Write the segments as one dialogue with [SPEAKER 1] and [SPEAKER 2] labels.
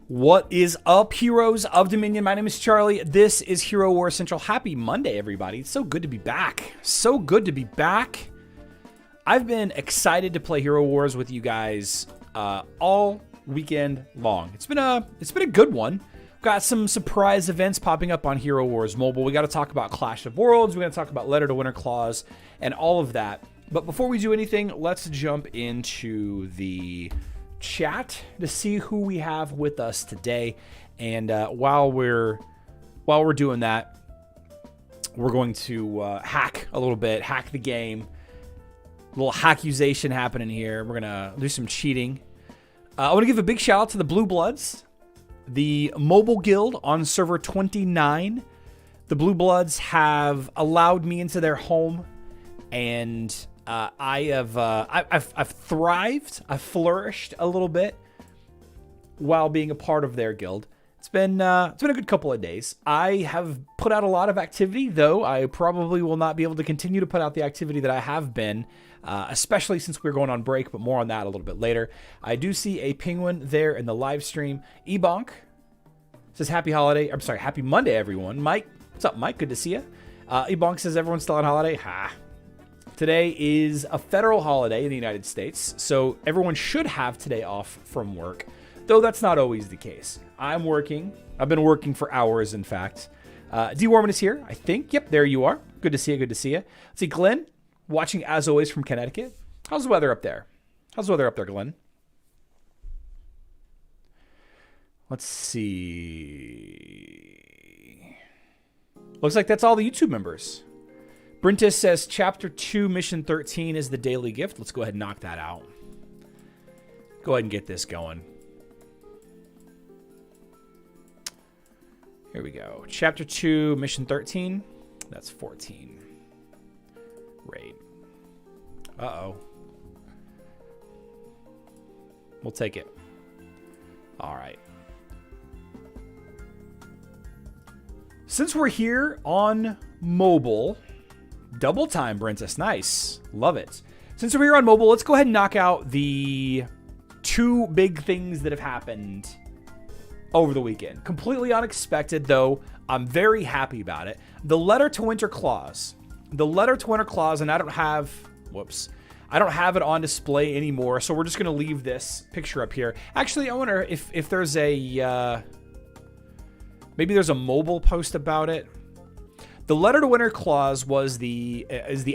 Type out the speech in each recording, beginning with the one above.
[SPEAKER 1] What is up, heroes of Dominion? My name is Charlie. This is Hero War Central. Happy Monday, everybody. It's so good to be back. So good to be back. I've been excited to play Hero Wars with you guys all weekend long. It's been a good one. We've got some surprise events popping up on Hero Wars Mobile. We got to talk about Clash of Worlds. We're going to talk about Letter to Winter Claus and all of that. But before we do anything, let's jump into the chat to see who we have with us today. And while we're doing that, we're going to hack a little bit, hack the game. A little hackuzation happening here. We're gonna do some cheating. I want to give a big shout out to the Blue Bloods, the mobile guild on server 29. The Blue Bloods have allowed me into their home, and I've thrived, I've flourished a little bit while being a part of their guild. It's been a good couple of days. I have put out a lot of activity, though I probably will not be able to continue to put out the activity that I have been, especially since we're going on break, but more on that a little bit later. I do see a penguin there in the live stream. Ebonk says happy Monday, everyone. Mike, what's up, Mike? Good to see you. Ebonk says everyone's still on holiday. Ha. Today is a federal holiday in the United States, so everyone should have today off from work, though that's not always the case. I'm working. I've been working for hours, in fact. D. Warman is here, I think. Yep, there you are. Good to see you. Good to see you. Let's see, Glenn, watching as always from Connecticut. How's the weather up there? Glenn? Let's see. Looks like that's all the YouTube members. Brintis says Chapter 2, Mission 13 is the daily gift. Let's go ahead and knock that out. Go ahead and get this going. Here we go. Chapter 2, Mission 13. That's 14. Raid. Uh-oh. We'll take it. All right. Since we're here on mobile, double time, Brentus. Nice. Love it. Since we're here on mobile, let's go ahead and knock out the 2 big things that have happened over the weekend. Completely unexpected, though. I'm very happy about it. The letter to Winter Claus. The letter to Winter Claus, and I don't have... Whoops. I don't have it on display anymore, so we're just going to leave this picture up here. Actually, I wonder if there's a... maybe there's a mobile post about it. The letter to Winter Claus was the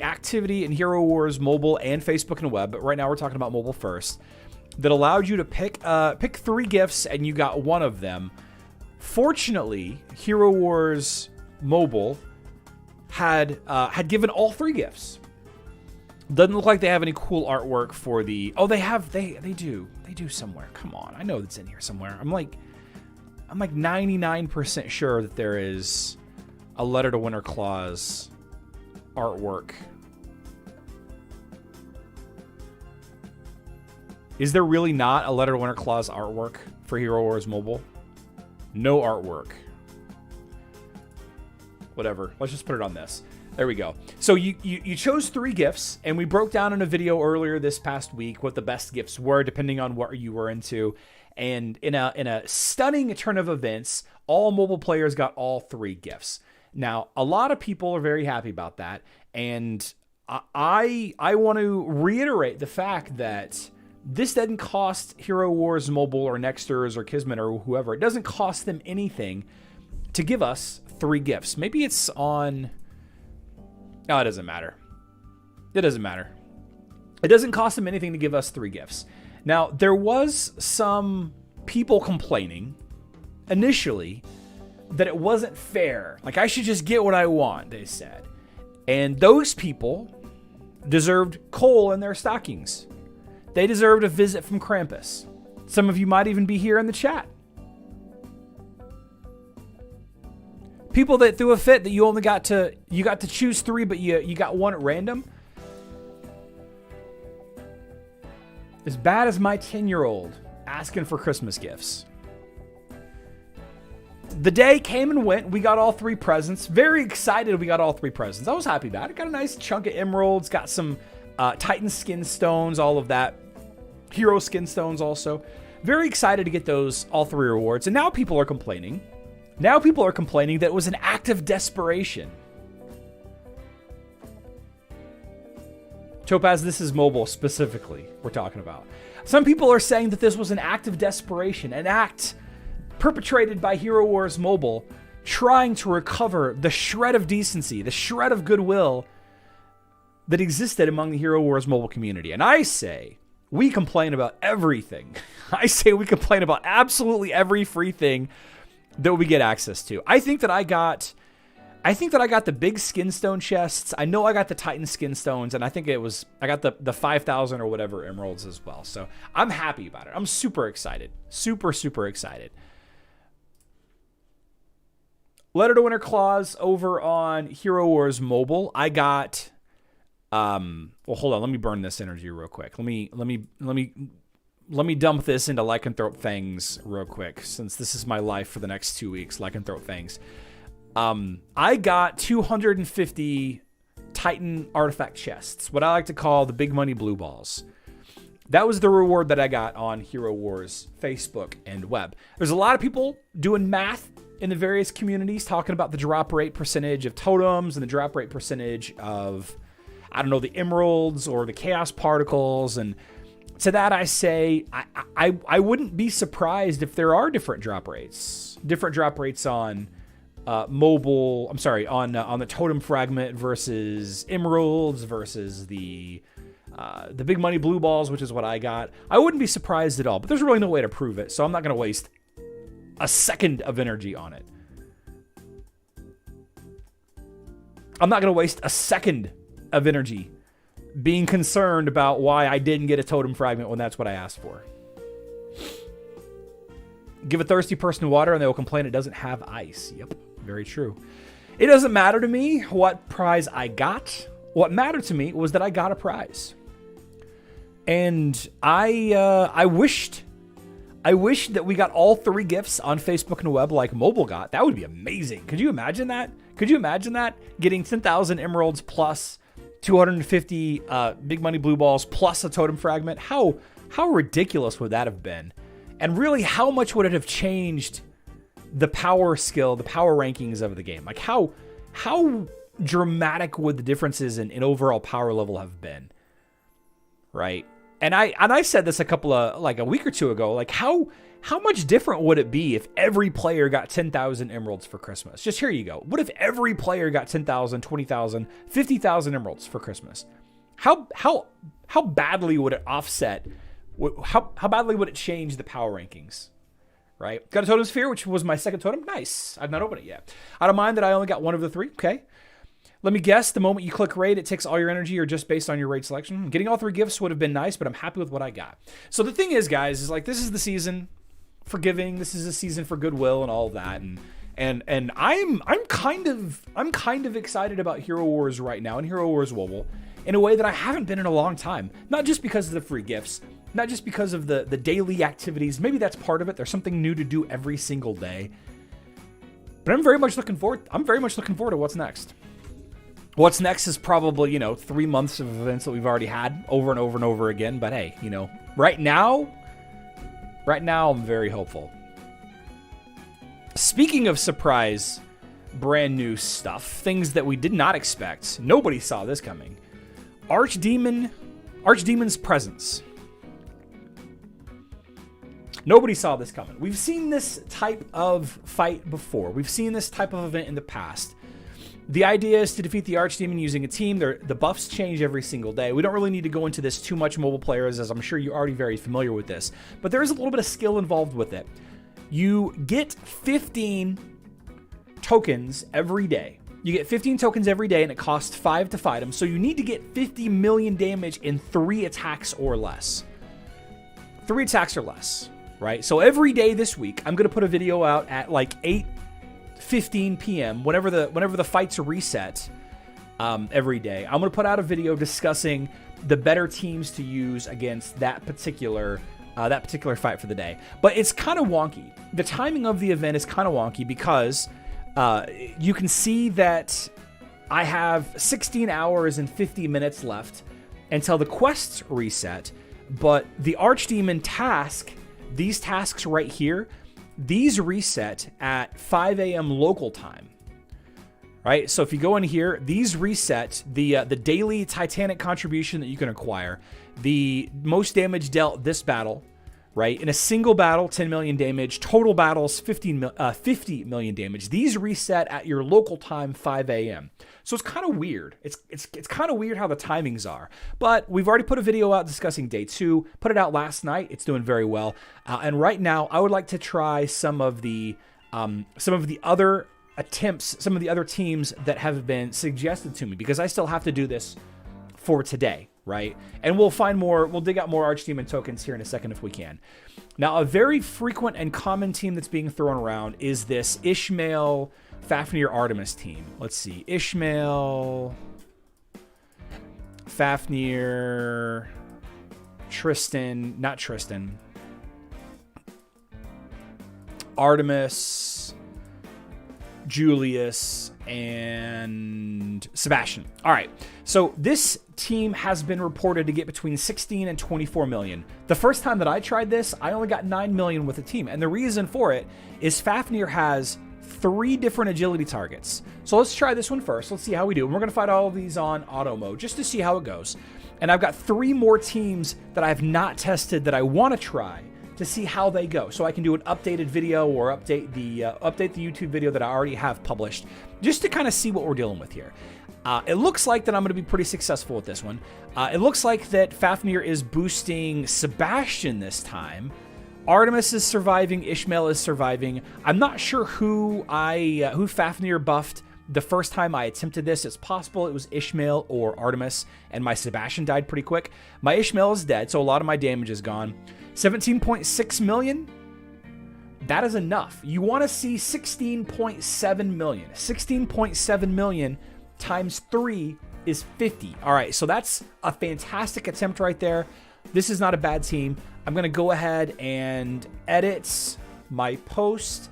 [SPEAKER 1] activity in Hero Wars mobile and Facebook and web, but right now we're talking about mobile first, that allowed you to pick 3 gifts and you got one of them. Fortunately, Hero Wars mobile had given all 3 gifts. Doesn't look like they have any cool artwork for the... Oh, they have. They do somewhere. Come on, I know it's in here somewhere. I'm like 99% sure that there is a letter to Winter Claus artwork. Is there really not a letter to Winter Claus artwork for Hero Wars Mobile? No artwork. Whatever. Let's just put it on this. There we go. So you chose 3 gifts, and we broke down in a video earlier this past week what the best gifts were, depending on what you were into. And in a stunning turn of events, all mobile players got all 3 gifts. Now, a lot of people are very happy about that, and I want to reiterate the fact that this doesn't cost Hero Wars Mobile or Nexters or Kismet or whoever. It doesn't cost them anything to give us 3 gifts. Maybe it's on... Oh, it doesn't matter. It doesn't matter. It doesn't cost them anything to give us 3 gifts. Now, there was some people complaining initially that it wasn't fair. Like, I should just get what I want, they said. And those people deserved coal in their stockings. They deserved a visit from Krampus. Some of you might even be here in the chat. People that threw a fit that you only got to choose 3, but you got 1 at random. As bad as my 10-year-old asking for Christmas gifts. The day came and went. We got all 3 presents. Very excited we got all 3 presents. I was happy about it. Got a nice chunk of emeralds. Got some Titan skin stones, all of that. Hero skin stones also. Very excited to get those all 3 rewards. And now people are complaining. Now people are complaining that it was an act of desperation. Topaz, this is mobile specifically we're talking about. Some people are saying that this was an act of desperation, an act perpetrated by Hero Wars Mobile, trying to recover the shred of decency, the shred of goodwill that existed among the Hero Wars Mobile community. And I say, we complain about everything. I say we complain about absolutely every free thing that we get access to. I think that I got the big skin stone chests. I know I got the Titan skin stones, and I got the 5,000 or whatever emeralds as well. So I'm happy about it. I'm super excited. Super, super excited. Letter to Winter Claus over on Hero Wars Mobile. I got well, hold on, let me burn this energy real quick. Let me dump this into lycanthrope fangs real quick, since this is my life for the next 2 weeks, lycanthrope fangs. I got 250 Titan artifact chests, what I like to call the big money blue balls. That was the reward that I got on Hero Wars Facebook and web. There's a lot of people doing math in the various communities talking about the drop rate percentage of totems and the drop rate percentage of, I don't know, the emeralds or the chaos particles. And to that I say, I wouldn't be surprised if there are different drop rates on mobile. I'm sorry, on the totem fragment versus emeralds versus the big money blue balls, which is what I got. I wouldn't be surprised at all, but there's really no way to prove it, so I'm not going to waste a second of energy on it. I'm not going to waste a second of energy being concerned about why I didn't get a totem fragment when that's what I asked for. Give a thirsty person water and they will complain it doesn't have ice. Yep, very true. It doesn't matter to me what prize I got. What mattered to me was that I got a prize. And I wished that we got all 3 gifts on Facebook and the web like mobile got. That would be amazing. Could you imagine that? Could you imagine that? Getting 10,000 emeralds plus 250 big money blue balls plus a totem fragment. How ridiculous would that have been? And really, how much would it have changed the power skill, the power rankings of the game? Like how dramatic would the differences in overall power level have been? Right? And I said this a week or two ago, like how much different would it be if every player got 10,000 emeralds for Christmas? Just here you go. What if every player got 10,000, 20,000, 50,000 emeralds for Christmas? How badly would it offset? How badly would it change the power rankings? Right? Got a totem sphere, which was my second totem. Nice. I've not opened it yet. I don't mind that I only got one of the 3. Okay. Let me guess, the moment you click raid, it takes all your energy or just based on your raid selection. Getting all 3 gifts would have been nice, but I'm happy with what I got. So the thing is, guys, is like this is the season for giving. This is a season for goodwill and all of that. And I'm kind of excited about Hero Wars right now and Hero Wars Wobble in a way that I haven't been in a long time. Not just because of the free gifts, not just because of the daily activities. Maybe that's part of it. There's something new to do every single day. But I'm very much looking forward to what's next. What's next is probably, 3 months of events that we've already had over and over and over again. But hey, right now I'm very hopeful. Speaking of surprise, brand new stuff, things that we did not expect. Nobody saw this coming. ArchDemon's presence. Nobody saw this coming. We've seen this type of fight before. We've seen this type of event in the past. The idea is to defeat the ArchDemon using a team. The buffs change every single day. We don't really need to go into this too much, mobile players, as I'm sure you're already very familiar with this. But there is a little bit of skill involved with it. You get 15 tokens every day. You get 15 tokens every day, and it costs 5 to fight them. So you need to get 50 million damage in 3 attacks or less. 3 attacks or less, right? So every day this week, I'm going to put a video out at like 8:15 p.m. whenever the fights reset every day. I'm going to put out a video discussing the better teams to use against that particular fight for the day. But it's kind of wonky. The timing of the event is kind of wonky because you can see that I have 16 hours and 50 minutes left until the quests reset. But the ArchDemon task, these tasks right here, these reset at 5 a.m. local time, right? So if you go in here, these reset the daily Titanic contribution that you can acquire, the most damage dealt this battle, right? In a single battle, 10 million damage, total battles, 50 million damage. These reset at your local time, 5 a.m. So it's kind of weird. It's kind of weird how the timings are. But we've already put a video out discussing day 2. Put it out last night. It's doing very well. And right now, I would like to try some of the other attempts, some of the other teams that have been suggested to me, because I still have to do this for today, right? And we'll dig out more ArchDemon tokens here in a second if we can. Now, a very frequent and common team that's being thrown around is this Ishmael, Fafnir, Artemis team. Let's see. Ishmael, Fafnir, Artemis, Julius, and Sebastian. All right. So this team has been reported to get between 16 and 24 million. The first time that I tried this, I only got 9 million with the team. And the reason for it is Fafnir has 3 different agility targets. So let's try this one first. Let's see how we do. And we're going to fight all of these on auto mode just to see how it goes. And I've got 3 more teams that I have not tested that I want to try to see how they go. So I can do an updated video or update the YouTube video that I already have published just to kind of see what we're dealing with here. It looks like that I'm going to be pretty successful with this one. It looks like that Fafnir is boosting Sebastian this time Artemis is surviving. Ishmael is surviving. I'm not sure who Fafnir buffed the first time I attempted this. It's possible it was Ishmael or Artemis, and my Sebastian died pretty quick. My Ishmael is dead, so a lot of my damage is gone. 17.6 million. That is enough. You want to see 16.7 million. 16.7 million times 3 is 50. All right, so that's a fantastic attempt right there. This is not a bad team. I'm going to go ahead and edit my post.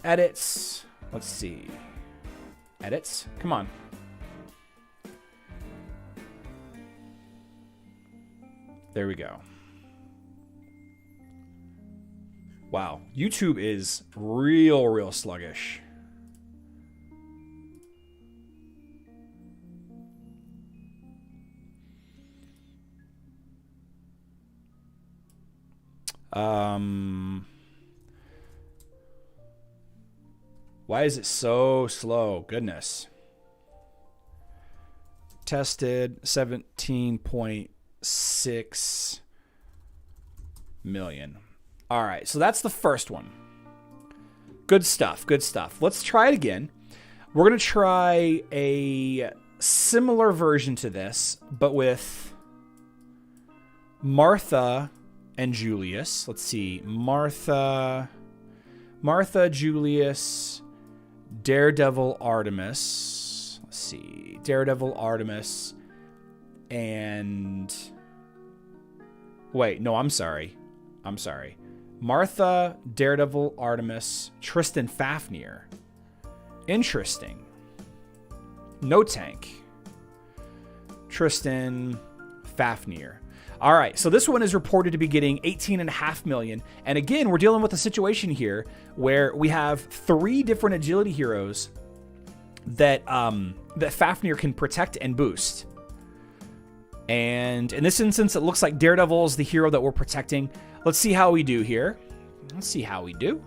[SPEAKER 1] Edits. Let's see. Edits. Come on. There we go. Wow. YouTube is real sluggish. Why is it so slow? Goodness. Tested 17.6 million. All right, so that's the first one. Good stuff, good stuff. Let's try it again. We're going to try a similar version to this, but with Martha and Julius. Let's see. Martha, Julius, Daredevil, Artemis. Let's see. Daredevil, Artemis, and... Wait, no, I'm sorry. Martha, Daredevil, Artemis, Tristan, Fafnir. Interesting. No tank. Tristan, Fafnir. All right, so this one is reported to be getting 18.5 million. And again, we're dealing with a situation here where we have 3 different agility heroes that that Fafnir can protect and boost. And in this instance, it looks like Daredevil is the hero that we're protecting. Let's see how we do here. Let's see how we do.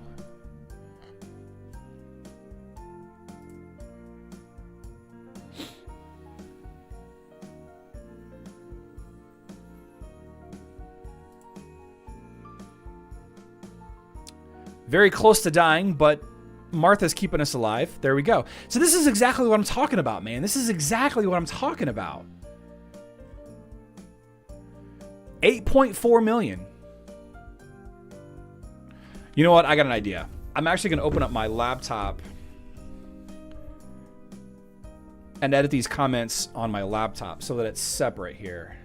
[SPEAKER 1] Very close to dying, but Martha's keeping us alive. There we go. So this is exactly what I'm talking about, man. This is exactly what I'm talking about. 8.4 million. You know what? I got an idea. I'm actually going to open up my laptop and edit these comments on my laptop so that it's separate here.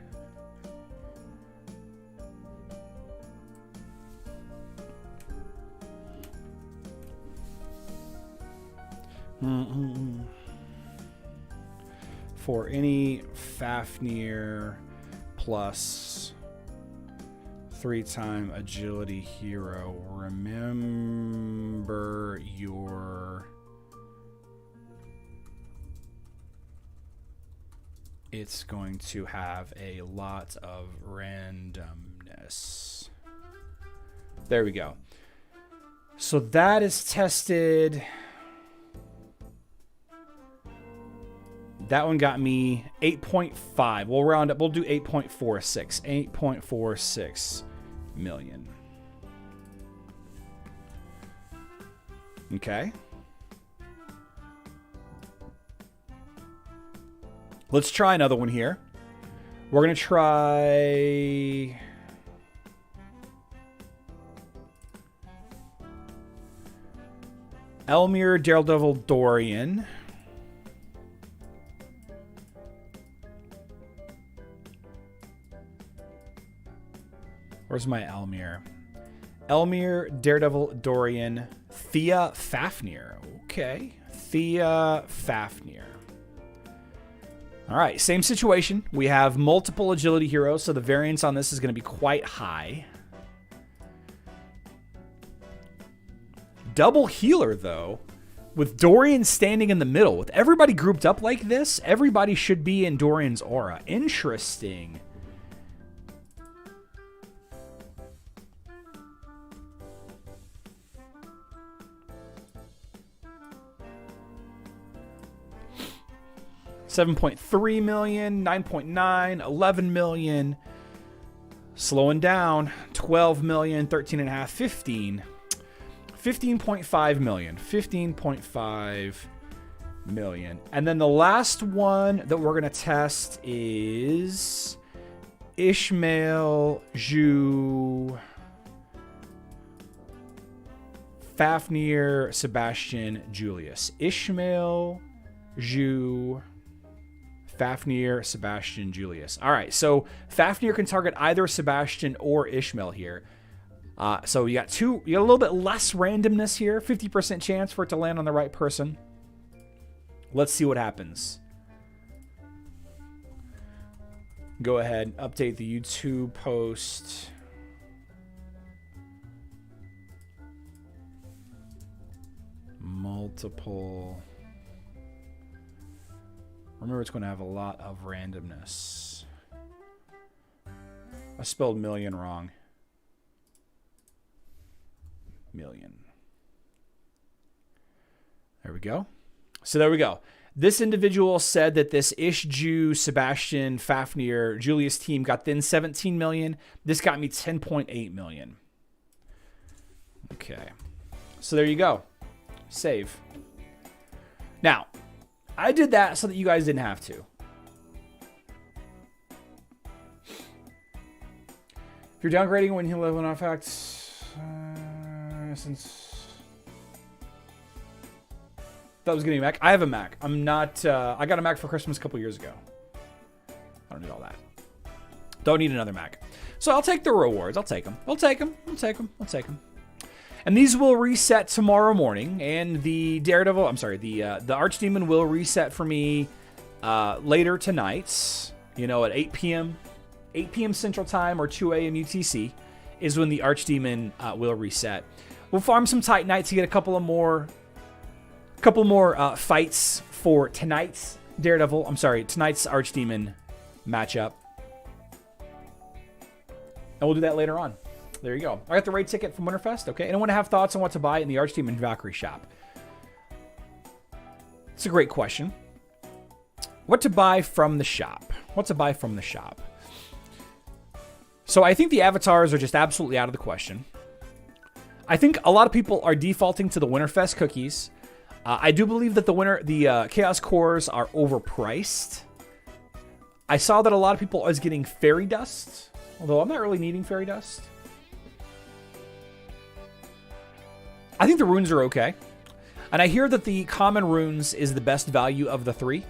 [SPEAKER 1] For any Fafnir plus 3-time agility hero, remember your... It's going to have a lot of randomness. There we go. So that is tested... That one got me 8.5. We'll round up. We'll do 8.46. 8.46 million. Okay. Let's try another one here. We're going to try... Elmir, Daredevil, Dorian. Where's my Elmir? Elmir, Daredevil, Dorian, Thea, Fafnir. Okay. Thea, Fafnir. All right, same situation. We have multiple agility heroes, so the variance on this is going to be quite high. Double healer, though, with Dorian standing in the middle. With everybody grouped up like this, everybody should be in Dorian's aura. Interesting. $7.3 million, 9.9, 11 million. Slowing down. 12 million, 13.5, 15. 15.5 million. 15.5 million. And then the last one that we're going to test is Ishmael, Ju, Fafnir, Sebastian, Julius. Ishmael, Ju, Fafnir, Sebastian, Julius. All right, so Fafnir can target either Sebastian or Ishmael here. So you got a little bit less randomness here. 50% chance for it to land on the right person. Let's see what happens. Go ahead, update the YouTube post. Multiple. Remember, it's going to have a lot of randomness. I spelled million wrong. Million. There we go. So there we go. This individual said that this Ishju, Sebastian, Fafnir, Julius team got then 17 million. This got me 10.8 million. Okay. So there you go. Save. Now, I did that so that you guys didn't have to. If you're downgrading when you live on facts, since that was getting a Mac. I have a Mac. I'm not. I got a Mac for Christmas a couple years ago. I don't need all that. Don't need another Mac. So I'll take the rewards. I'll take them. I'll take them. I'll take them. I'll take them. And these will reset tomorrow morning. And the Daredevil, I'm sorry, the ArchDemon will reset for me later tonight. You know, at 8 p.m. 8 p.m. Central Time or 2 a.m. UTC is when the ArchDemon will reset. We'll farm some Titanite to get a couple more fights for tonight's Daredevil. I'm sorry, tonight's ArchDemon matchup. And we'll do that later on. There you go. I got the raid ticket from Winterfest. Okay. Anyone have thoughts on what to buy in the ArchDemon Valkyrie shop? It's a great question. What to buy from the shop? What to buy from the shop? So I think the avatars are just absolutely out of the question. I think a lot of people are defaulting to the Winterfest cookies. I do believe that the Chaos Cores are overpriced. I saw that a lot of people are getting Fairy Dust, although I'm not really needing Fairy Dust. I think the runes are okay. And I hear that the common runes is the best value of the three.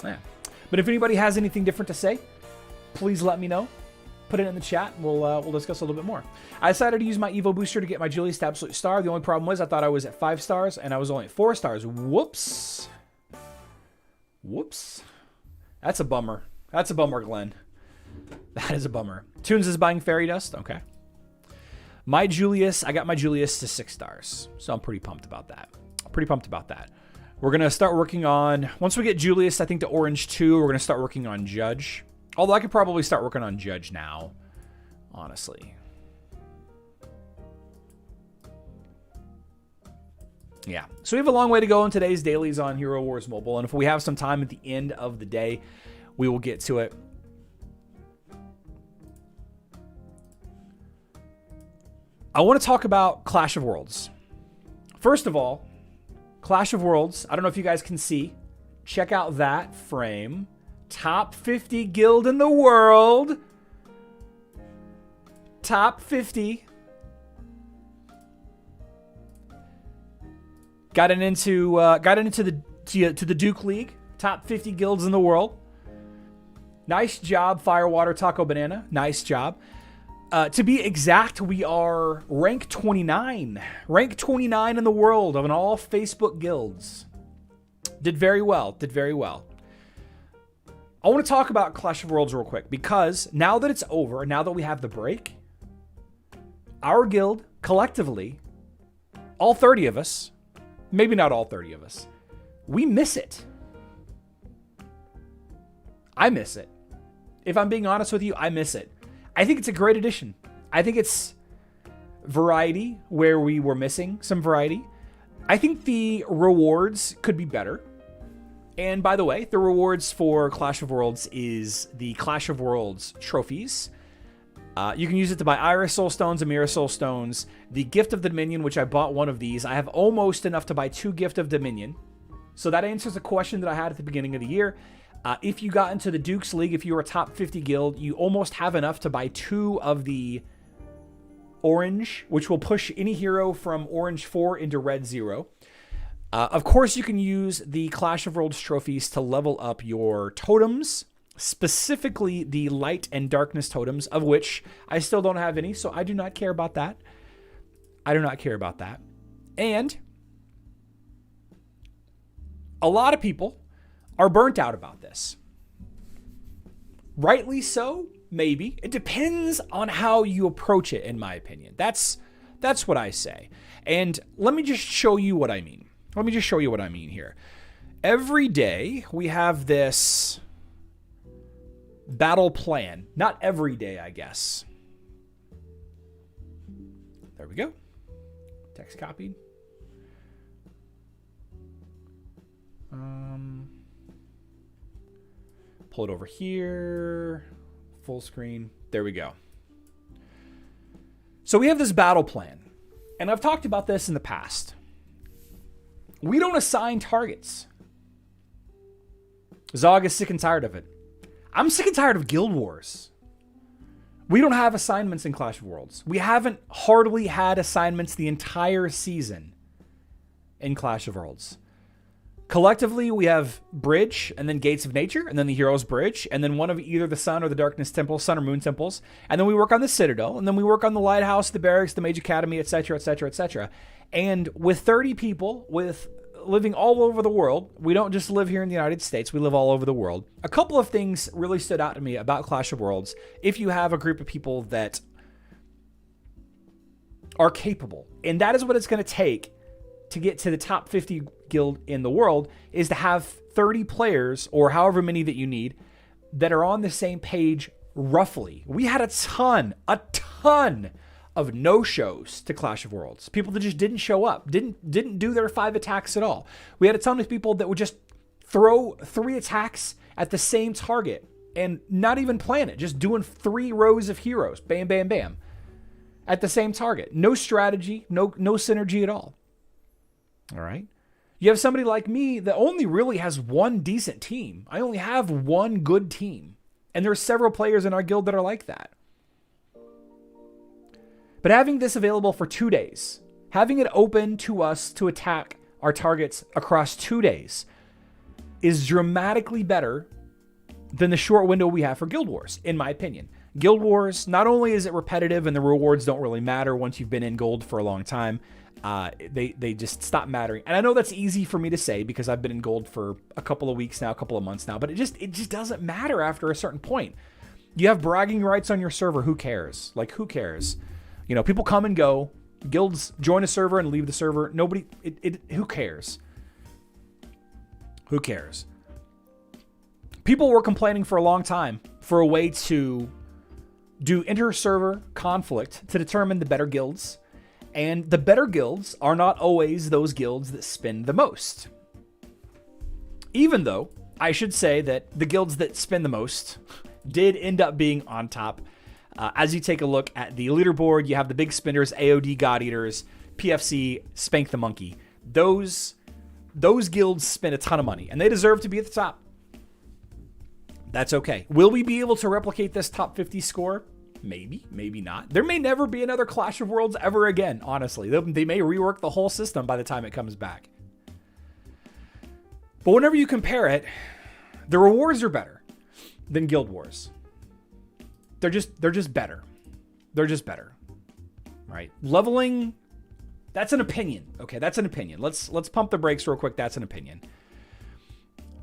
[SPEAKER 1] Yeah. But if anybody has anything different to say, please let me know. Put it in the chat. We'll discuss a little bit more. I decided to use my Evo booster to get my Julius to absolute star. The only problem was I thought I was at 5 stars and I was only at 4 stars. Whoops. Whoops. That's a bummer. That's a bummer, Glenn. That is a bummer. Tunes is buying Fairy Dust. Okay. My Julius, I got my Julius to 6 stars. So I'm pretty pumped about that. We're going to start working on, once we get Julius, I think to Orange 2, we're going to start working on Judge. Although I could probably start working on Judge now, honestly. Yeah. So we have a long way to go in today's dailies on Hero Wars Mobile. And if we have some time at the end of the day, we will get to it. I want to talk about Clash of Worlds. First of all, Clash of Worlds. I don't know if you guys can see. Check out that frame. Top 50 guild in the world. Top 50. Got into the Duke League. Top 50 guilds in the world. Nice job, Firewater Taco Banana. Nice job. To be exact, we are rank 29. Rank 29 in the world of an all Facebook guilds. Did very well. Did very well. I want to talk about Clash of Worlds real quick because now that it's over, now that we have the break, our guild collectively, all 30 of us, maybe not all 30 of us, we miss it. I miss it. If I'm being honest with you, I miss it. I think it's a great addition. I think it's variety where we were missing some variety. I think the rewards could be better. And by the way, the rewards for Clash of Worlds is the Clash of Worlds trophies. You can use it to buy Iris Soul Stones, Amira Soul Stones, the Gift of the Dominion, which I bought one of these. I have almost enough to buy 2 Gift of Dominion. So that answers a question that I had at the beginning of the year. If you got into the Dukes League, if you were a top 50 guild, you almost have enough to buy 2 of the orange, which will push any hero from orange 4 into red 0. Of course, you can use the Clash of Worlds trophies to level up your totems, specifically the light and darkness totems, of which I still don't have any, so I do not care about that. I do not care about that. And a lot of people are burnt out about this. Rightly so, maybe. It depends on how you approach it, in my opinion. That's what I say. And let me just show you what I mean. Let me just show you what I mean here. Every day we have this battle plan. Not every day, I guess. There we go. Text copied. Pull it over here. Full screen. There we go. So we have this battle plan. And I've talked about this in the past. We don't assign targets. Zog is sick and tired of it. I'm sick and tired of Guild Wars. We don't have assignments in Clash of Worlds. We haven't hardly had assignments the entire season in Clash of Worlds. Collectively, we have Bridge, and then Gates of Nature, and then the Hero's Bridge, and then one of either the Sun or the Darkness Temple, Sun or Moon Temples, and then we work on the Citadel, and then we work on the Lighthouse, the Barracks, the Mage Academy, etc., etc., etc. And with 30 people, with living all over the world, we don't just live here in the United States, we live all over the world. A couple of things really stood out to me about Clash of Worlds. If you have a group of people that are capable, and that is what it's going to take to get to the top 50 guild in the world, is to have 30 players, or however many that you need, that are on the same page roughly. We had a ton of no-shows to Clash of Worlds. People that just didn't show up, didn't do their 5 attacks at all. We had a ton of people that would just throw 3 attacks at the same target and not even plan it, just doing 3 rows of heroes, bam, bam, bam, at the same target. No strategy, no synergy at all. All right? You have somebody like me that only really has one decent team. I only have one good team. And there are several players in our guild that are like that. But having this available for 2 days, having it open to us to attack our targets across 2 days, is dramatically better than the short window we have for Guild Wars, in my opinion. Guild Wars, not only is it repetitive and the rewards don't really matter once you've been in gold for a long time, they just stop mattering. And I know that's easy for me to say because I've been in gold for a couple of weeks now, a couple of months now, but it just doesn't matter after a certain point. You have bragging rights on your server, who cares? Like, who cares? You know, people come and go. Guilds join a server and leave the server. Nobody, who cares? Who cares? People were complaining for a long time for a way to do inter-server conflict to determine the better guilds. And the better guilds are not always those guilds that spend the most. Even though I should say that the guilds that spend the most did end up being on top. As you take a look at the leaderboard, you have the big spenders, AOD God Eaters, PFC, Spank the Monkey. Those guilds spend a ton of money, and they deserve to be at the top. That's okay. Will we be able to replicate this top 50 score? Maybe, maybe not. There may never be another Clash of Worlds ever again, honestly. They may rework the whole system by the time it comes back. But whenever you compare it, the rewards are better than Guild Wars. They're just better. They're just better. Right? Leveling, that's an opinion. Okay, that's an opinion. Let's pump the brakes real quick. That's an opinion.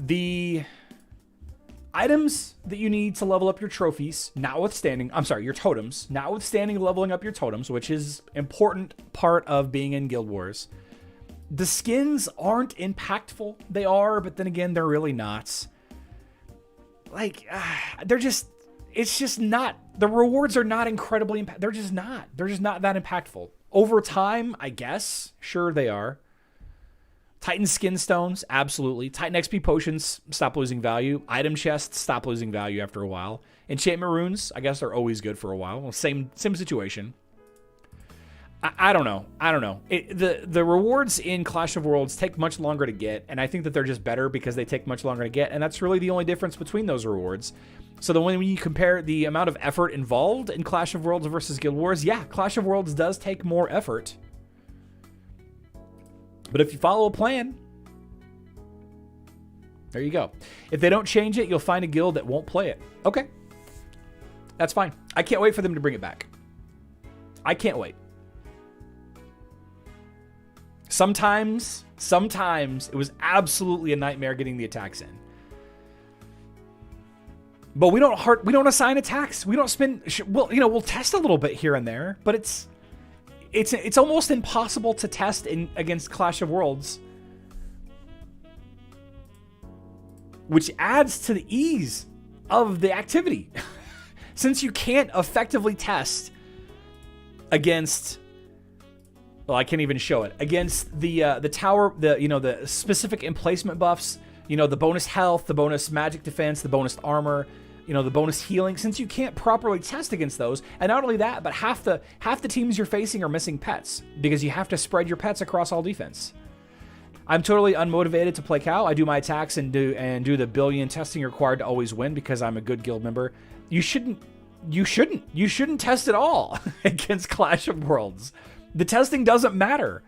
[SPEAKER 1] The items that you need to level up your trophies, your totems, notwithstanding leveling up your totems, which is important part of being in Guild Wars. The skins aren't impactful. They are, but then again, they're really not. Like, it's just not, the rewards are not incredibly, they're just not that impactful. Over time, I guess, sure they are. Titan skin stones, absolutely. Titan XP potions, stop losing value. Item chests, stop losing value after a while. Enchantment runes, I guess they're always good for a while. Well, same situation. I don't know. The rewards in Clash of Worlds take much longer to get, and I think that they're just better because they take much longer to get, and that's really the only difference between those rewards. So the when you compare the amount of effort involved in Clash of Worlds versus Guild Wars, yeah, Clash of Worlds does take more effort. But if you follow a plan, there you go. If they don't change it, you'll find a guild that won't play it. Okay. That's fine. I can't wait for them to bring it back. I can't wait. Sometimes it was absolutely a nightmare getting the attacks in. But we don't assign attacks. We don't spend, well, you know, we'll test a little bit here and there, but it's almost impossible to test against Clash of Worlds, which adds to the ease of the activity. Since you can't effectively test against, well, I can't even show it, against the tower, the specific emplacement buffs, the bonus health, the bonus magic defense, the bonus armor, the bonus healing. Since you can't properly test against those, and not only that, but half the teams you're facing are missing pets because you have to spread your pets across all defense. I'm totally unmotivated to play Cow. I do my attacks and do the billion testing required to always win because I'm a good guild member. You shouldn't test at all against Clash of Worlds. The testing doesn't matter.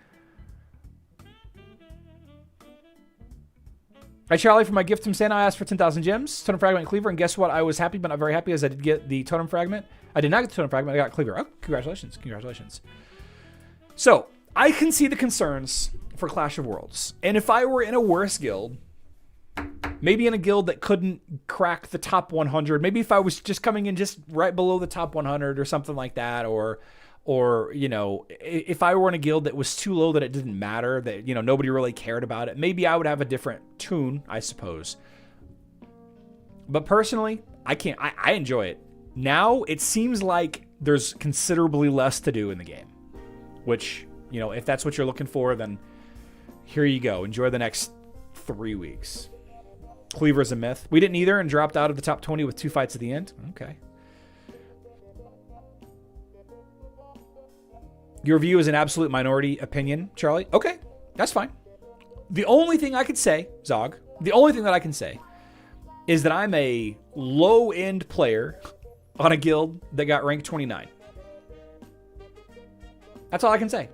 [SPEAKER 1] Hi, Charlie. For my gift from Santa, I asked for 10,000 gems, Totem Fragment, and Cleaver, and guess what? I was happy, but not very happy, as I did get the Totem Fragment. I did not get the Totem Fragment. I got Cleaver. Oh, congratulations. Congratulations. So, I can see the concerns for Clash of Worlds. And if I were in a worse guild, maybe in a guild that couldn't crack the top 100, maybe if I was just coming in just right below the top 100 or something like that, or if I were in a guild that was too low that it didn't matter, that, nobody really cared about it, maybe I would have a different tune, I suppose. But personally, I can't. I enjoy it. Now, it seems like there's considerably less to do in the game, which, if that's what you're looking for, then here you go. Enjoy the next 3 weeks. Cleaver's a myth. We didn't either and dropped out of the top 20 with 2 fights at the end. Okay. Your view is an absolute minority opinion, Charlie. Okay, that's fine. The only thing I could say, Zog, the only thing that I can say is that I'm a low-end player on a guild that got ranked 29. That's all I can say.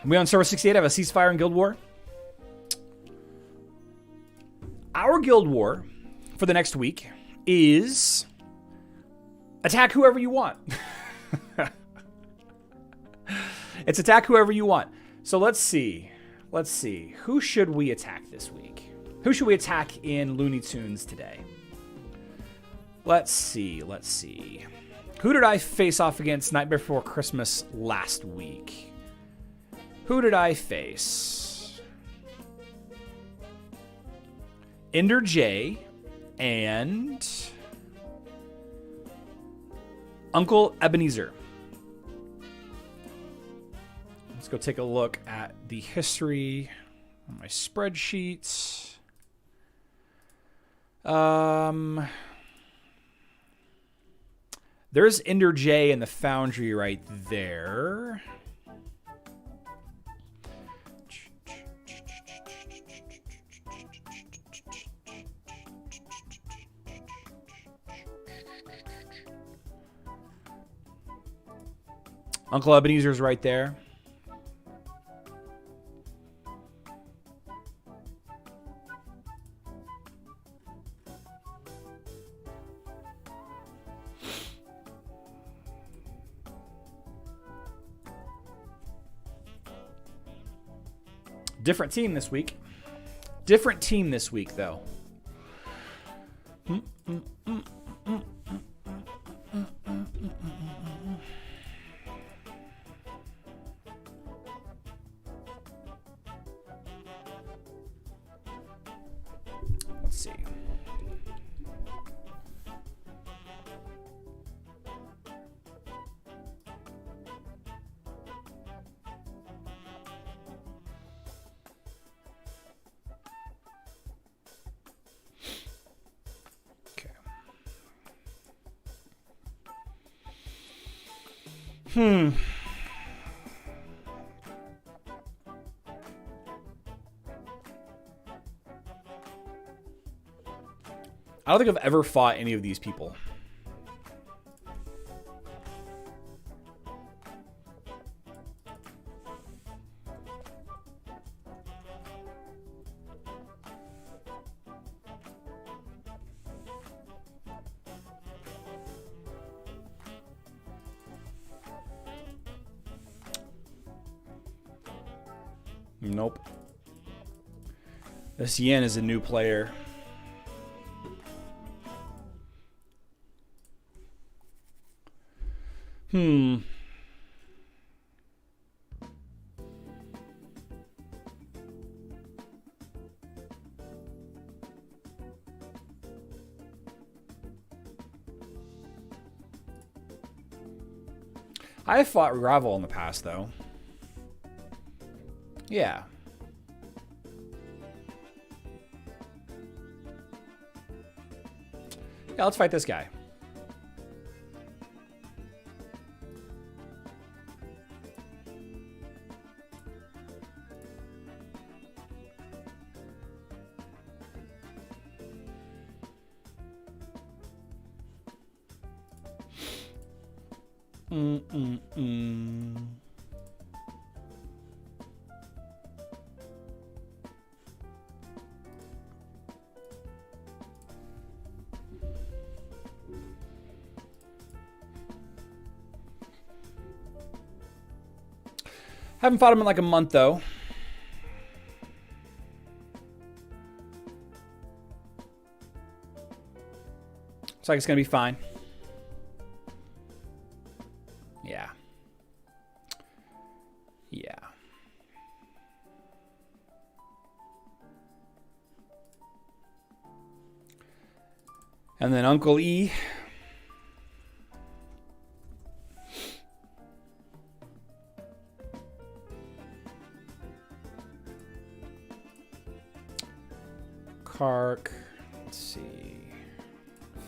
[SPEAKER 1] We on server 68 have a ceasefire in Guild War. Our Guild War for the next week is attack whoever you want. It's attack whoever you want. So let's see. Who should we attack this week? Who should we attack in Looney Tunes today? Let's see. Who did I face off against Night Before Christmas last week? Who did I face? Ender J and Uncle Ebenezer. Let's go take a look at the history on my spreadsheets. There's Ender J in the Foundry right there. Uncle Ebenezer's right there. Different team this week. Different team this week, though. I don't think I've ever fought any of these people. Nope. This Yen is a new player. I have fought Gravel in the past, though. Yeah. Yeah, let's fight this guy. Haven't fought him in like a month, though. Looks like it's going to be fine. Yeah. Yeah. And then Uncle E. Kark. Let's see.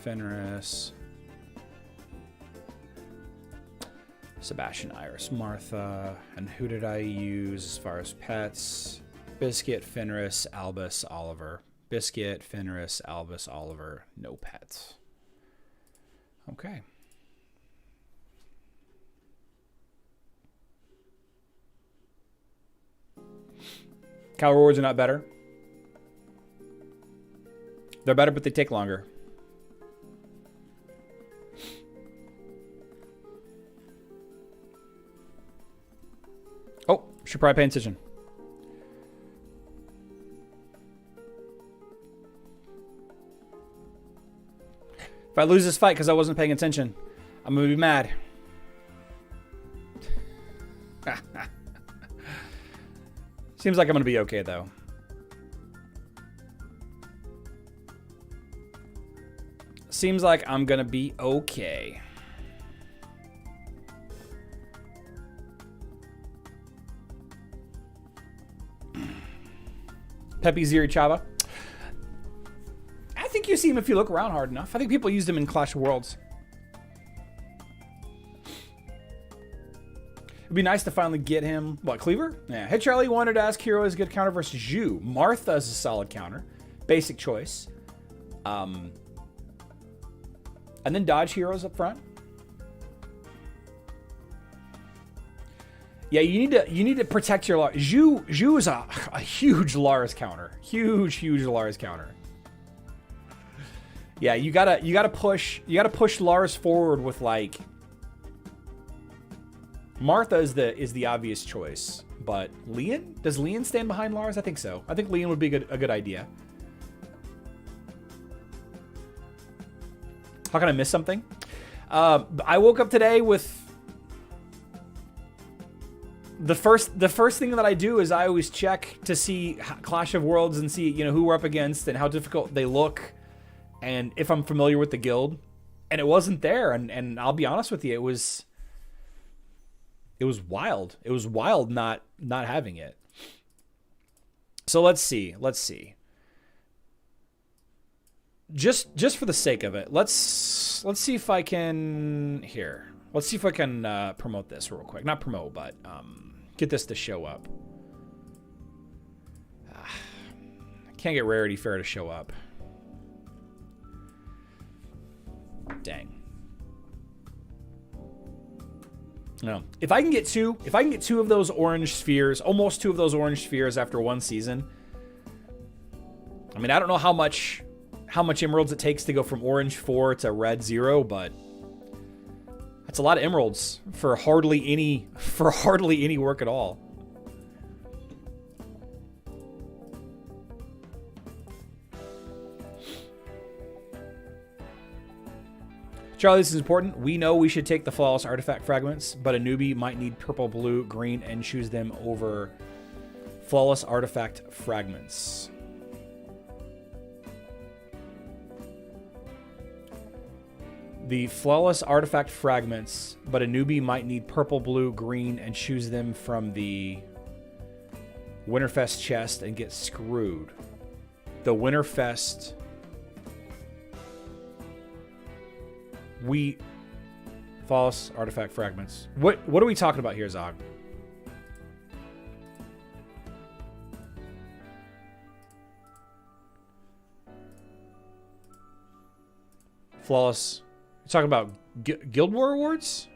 [SPEAKER 1] Fenris. Sebastian, Iris, Martha. And who did I use as far as pets? Biscuit, Fenris, Albus, Oliver. Biscuit, Fenris, Albus, Oliver. No pets. Okay. Cow rewards are not better. They're better, but they take longer. Oh, should probably pay attention. If I lose this fight because I wasn't paying attention, I'm going to be mad. Seems like I'm going to be okay, though. Seems like I'm going to be okay. Pepe Ziri Chava. I think you see him if you look around hard enough. I think people used him in Clash of Worlds. It'd be nice to finally get him. What, Cleaver? Yeah. Hey, Charlie wanted to ask Hero is a good counter versus Zhu. Martha is a solid counter. Basic choice. And then dodge heroes up front. Yeah, you need to protect your Lars. Zhu is a huge Lars counter. Huge Lars counter. Yeah, you gotta push Lars forward with like Martha is the obvious choice, but Leon? Does Leon stand behind Lars? I think so. I think Leon would be a good idea. How can I miss something? I woke up today with the first thing that I do is I always check to see Clash of Worlds and see who we're up against and how difficult they look, and if I'm familiar with the guild. And it wasn't there, and I'll be honest with you, it was wild. It was wild not having it. So let's see. Just for the sake of it, let's see if I can here. Let's see if I can promote this real quick. Not promote, but get this to show up. Can't get Rarity Fair to show up. Dang. No. If I can get two of those orange spheres, almost two of those orange spheres after one season. I mean, I don't know how much emeralds it takes to go from orange 4 to red 0, but that's a lot of emeralds for hardly any work at all. Charlie, this is important. We know we should take the flawless artifact fragments, but a newbie might need purple, blue, green, and choose them over flawless artifact fragments. The flawless artifact fragments, but a newbie might need purple, blue, green, and choose them from the Winterfest chest and get screwed. The Winterfest... False artifact fragments. What are we talking about here, Zog? Flawless. You're talking about Guild War awards?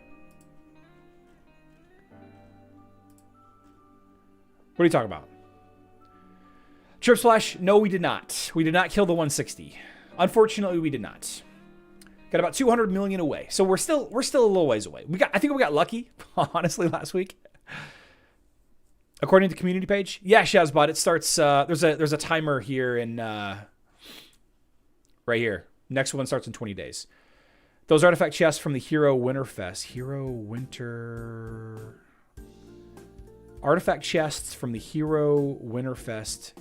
[SPEAKER 1] What are you talking about? Trip Splash? No, we did not. We did not kill the 160. Unfortunately, we did not. Got about 200 million away. So we're still a little ways away. I think we got lucky, honestly, last week. According to the community page. Yeah, Shazbot, it starts there's a timer here in right here. Next one starts in 20 days. Those artifact chests from the Hero Winterfest. Artifact chests from the Hero Winterfest.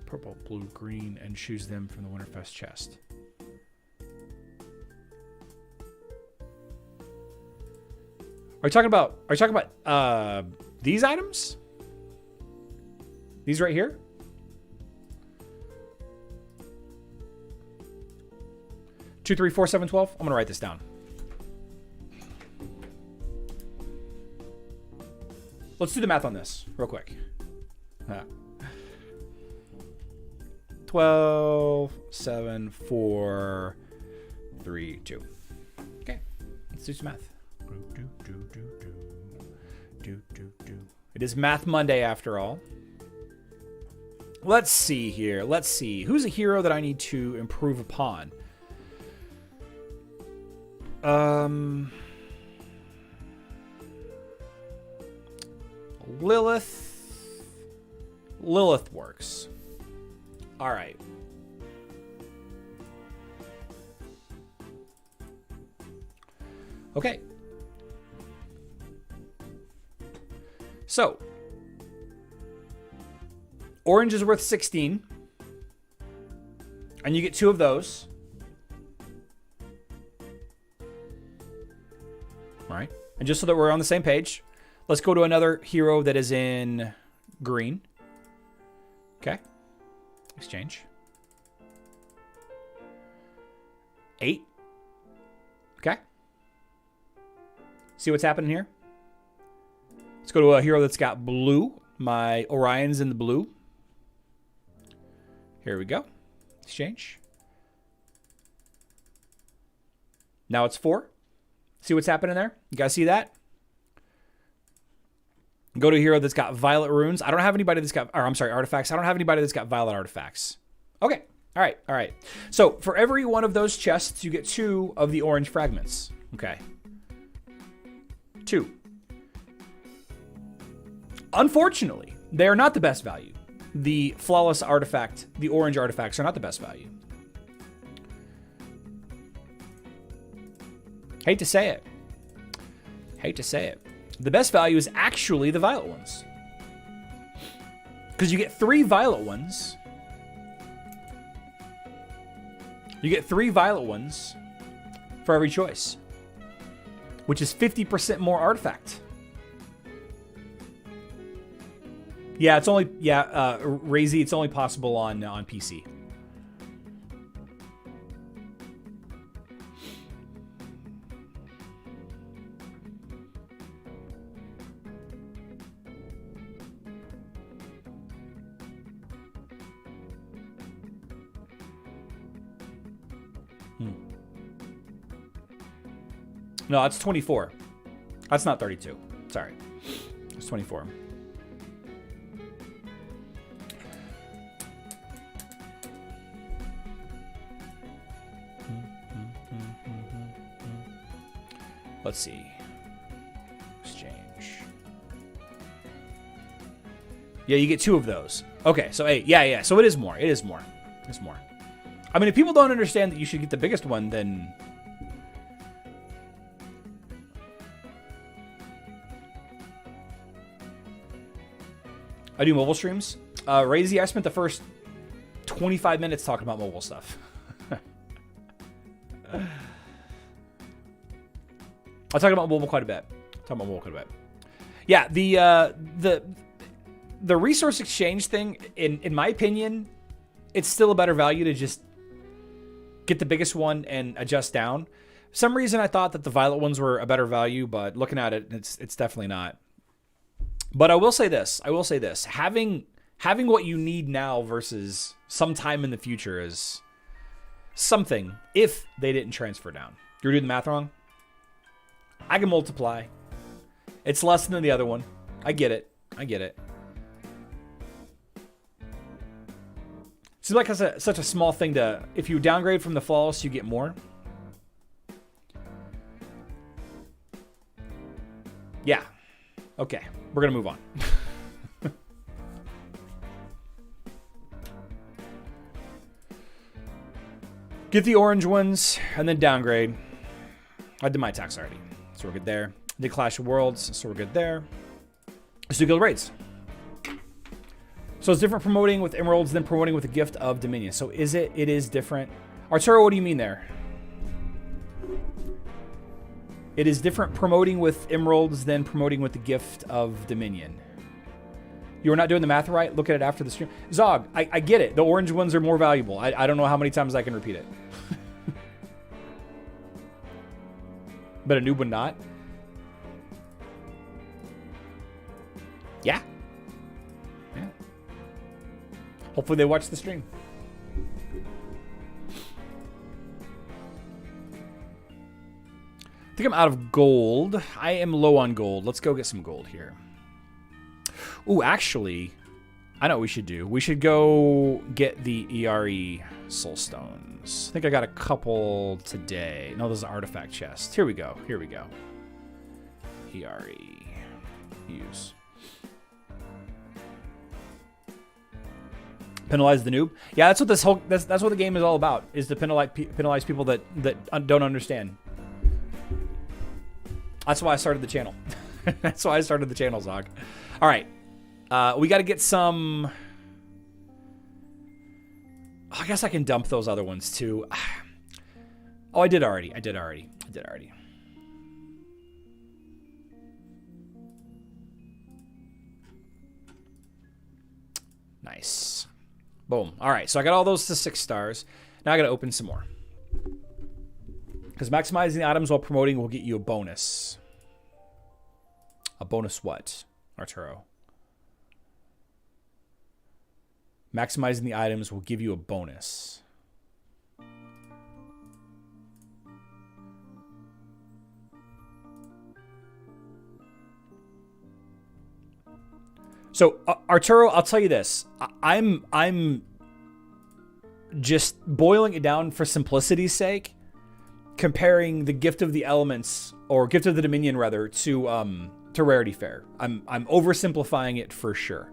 [SPEAKER 1] Purple, blue, green, and choose them from the Winterfest chest. Are you talking about these items? These right here? Two, 3, 4, 7, 12. I'm gonna write this down. Let's do the math on this real quick. 12, 7, 4, 3, 2. Okay, let's do some math. It is Math Monday after all. Let's see here. Let's see. Who's a hero that I need to improve upon? Lilith works. All right. Okay. So, orange is worth 16. And you get 2 of those. All right. And just so that we're on the same page, let's go to another hero that is in green. Okay. Exchange. 8. Okay. See what's happening here? Let's go to a hero that's got blue. My Orion's in the blue. Here we go. Exchange. Now it's 4. See what's happening there? You guys see that? Go to a hero that's got violet runes. I don't have anybody that's got, or I'm sorry, artifacts. I don't have anybody that's got violet artifacts. Okay. All right. All right. So for every one of those chests, you get 2 of the orange fragments. Okay. 2. Unfortunately, they are not the best value. The flawless artifact, the orange artifacts are not the best value. Hate to say it. Hate to say it. The best value is actually the violet ones. Because you get 3 violet ones. You get 3 violet ones for every choice. Which is 50% more artifact. Yeah, it's only, Razy, it's only possible on PC. No, that's 24. That's not 32. Sorry. It's 24. Let's see. Exchange. Yeah, you get 2 of those. Okay, so 8. Yeah. So it is more. It is more. It's more. I mean, if people don't understand that you should get the biggest one, then... I do mobile streams. Razy, I spent the first 25 minutes talking about mobile stuff. I'll talk about mobile quite a bit. Yeah, the resource exchange thing, in my opinion, it's still a better value to just get the biggest one and adjust down. For some reason I thought that the violet ones were a better value, but looking at it, it's definitely not. But I will say this. Having what you need now versus sometime in the future is something if they didn't transfer down. You're doing the math wrong? I can multiply. It's less than the other one. I get it. Seems like it's such a small thing to... If you downgrade from the flawless, you get more. Yeah. Okay. We're going to move on. Get the orange ones and then downgrade. I did my attacks already, so we're good there. Did Clash of Worlds, so we're good there. Let's do guild raids. So it's different promoting with emeralds than promoting with the gift of Dominion. So is it? It is different. Arturo, what do you mean there? It is different promoting with emeralds than promoting with the gift of Dominion. You are not doing the math right? Look at it after the stream. Zog, I get it. The orange ones are more valuable. I don't know how many times I can repeat it. But a noob would not? Yeah. Hopefully they watch the stream. I think I'm out of gold. I am low on gold. Let's go get some gold here. Ooh, actually, I know what we should do. We should go get the ERE soulstones. I think I got a couple today. No, those are artifact chests. Here we go. ERE. Use. Penalize the noob. Yeah, that's what this whole that's what the game is all about. Is to penalize people that don't understand. That's why I started the channel. That's why I started the channel, Zog. All right, we got to get some. Oh, I guess I can dump those other ones too. Oh, I did already. Nice. Boom. All right, so I got all those to 6 stars. Now I got to open some more. Because maximizing the items while promoting will get you a bonus. A bonus what, Arturo? Maximizing the items will give you a bonus. So, Arturo, I'll tell you this. I'm just boiling it down for simplicity's sake, comparing the Gift of the Elements, or Gift of the Dominion, rather, to Rarity Fair. I'm oversimplifying it for sure.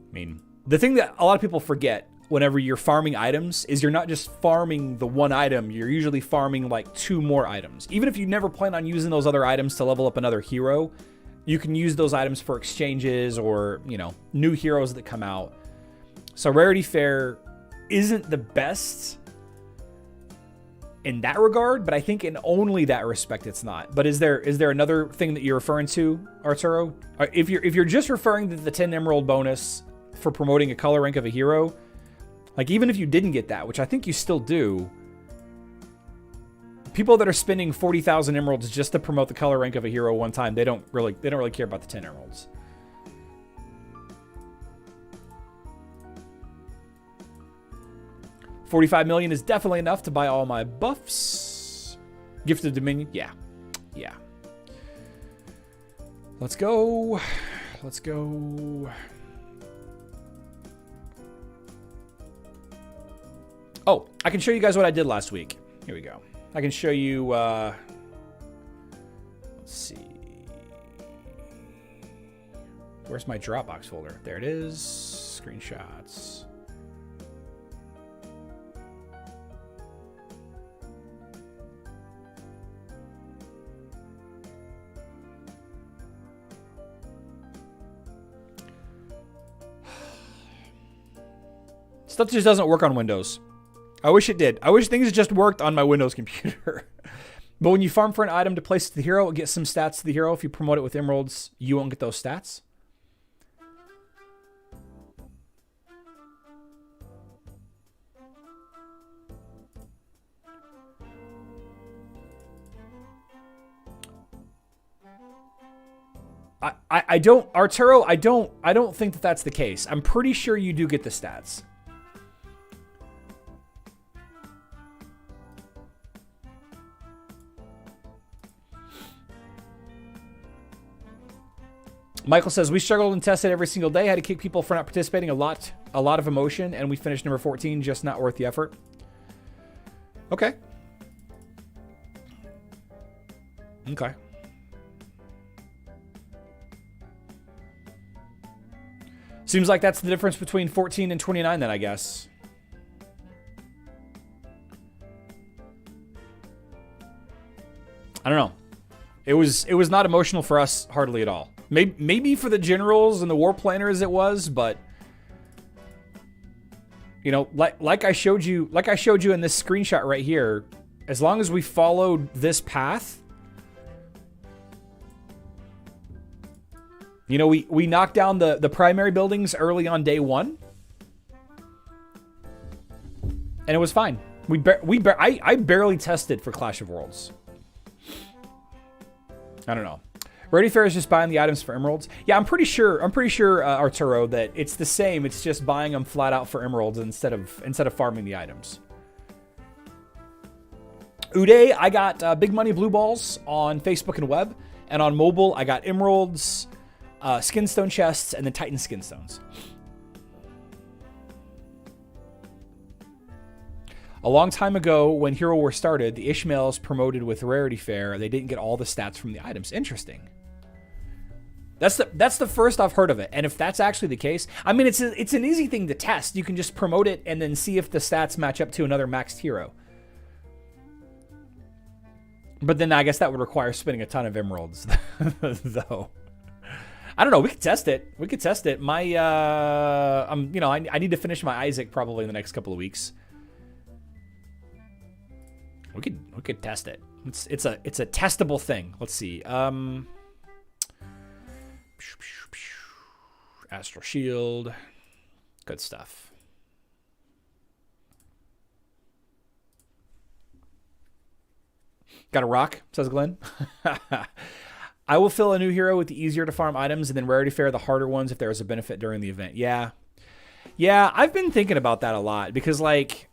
[SPEAKER 1] I mean, the thing that a lot of people forget whenever you're farming items is you're not just farming the one item, you're usually farming like 2 more items. Even if you never plan on using those other items to level up another hero, you can use those items for exchanges or, you know, new heroes that come out. So Rarity Fair isn't the best in that regard, but I think in only that respect it's not. But is there another thing that you're referring to, Arturo? If you're just referring to the 10 emerald bonus for promoting a color rank of a hero, like, even if you didn't get that, which I think you still do, people that are spending 40,000 emeralds just to promote the color rank of a hero one time, they don't really care about the 10 emeralds. $45 million is definitely enough to buy all my buffs. Gift of Dominion. Yeah. Yeah. Let's go. Let's go. Oh, I can show you guys what I did last week. Here we go. I can show you, let's see. Where's my Dropbox folder? There it is. Screenshots. Stuff just doesn't work on Windows. I wish it did. I wish things just worked on my Windows computer. But when you farm for an item to place to the hero, it gets some stats to the hero. If you promote it with emeralds, you won't get those stats. I don't, Arturo, I don't think that that's the case. I'm pretty sure you do get the stats. Michael says, we struggled and tested every single day. Had to kick people for not participating. A lot of emotion, and we finished number 14. Just not worth the effort. Okay. Okay. Seems like that's the difference between 14 and 29 then, I guess. I don't know. It was not emotional for us hardly at all. Maybe for the generals and the war planners it was, but you know, like I showed you in this screenshot right here, as long as we followed this path, you know, we knocked down the primary buildings early on day one, and it was fine. I barely tested for Clash of Worlds. I don't know. Ready Fair is just buying the items for emeralds. Yeah, I'm pretty sure, Arturo, that it's the same. It's just buying them flat out for emeralds instead of farming the items. Uday, I got Big Money Blue Balls on Facebook and web, and on mobile, I got emeralds, skinstone chests, and the Titan skinstones. A long time ago, when Hero War started, the Ishmaels promoted with Rarity Fair. They didn't get all the stats from the items. Interesting. That's the first I've heard of it. And if that's actually the case, I mean, it's an easy thing to test. You can just promote it and then see if the stats match up to another maxed hero. But then I guess that would require spending a ton of emeralds, though. I don't know. We could test it. My, I need to finish my Isaac probably in the next couple of weeks. We could test it. It's a testable thing. Let's see. Astral Shield. Good stuff. Got a rock, says Glenn. I will fill a new hero with the easier to farm items and then Rarity Fair the harder ones if there is a benefit during the event. Yeah. Yeah, I've been thinking about that a lot because like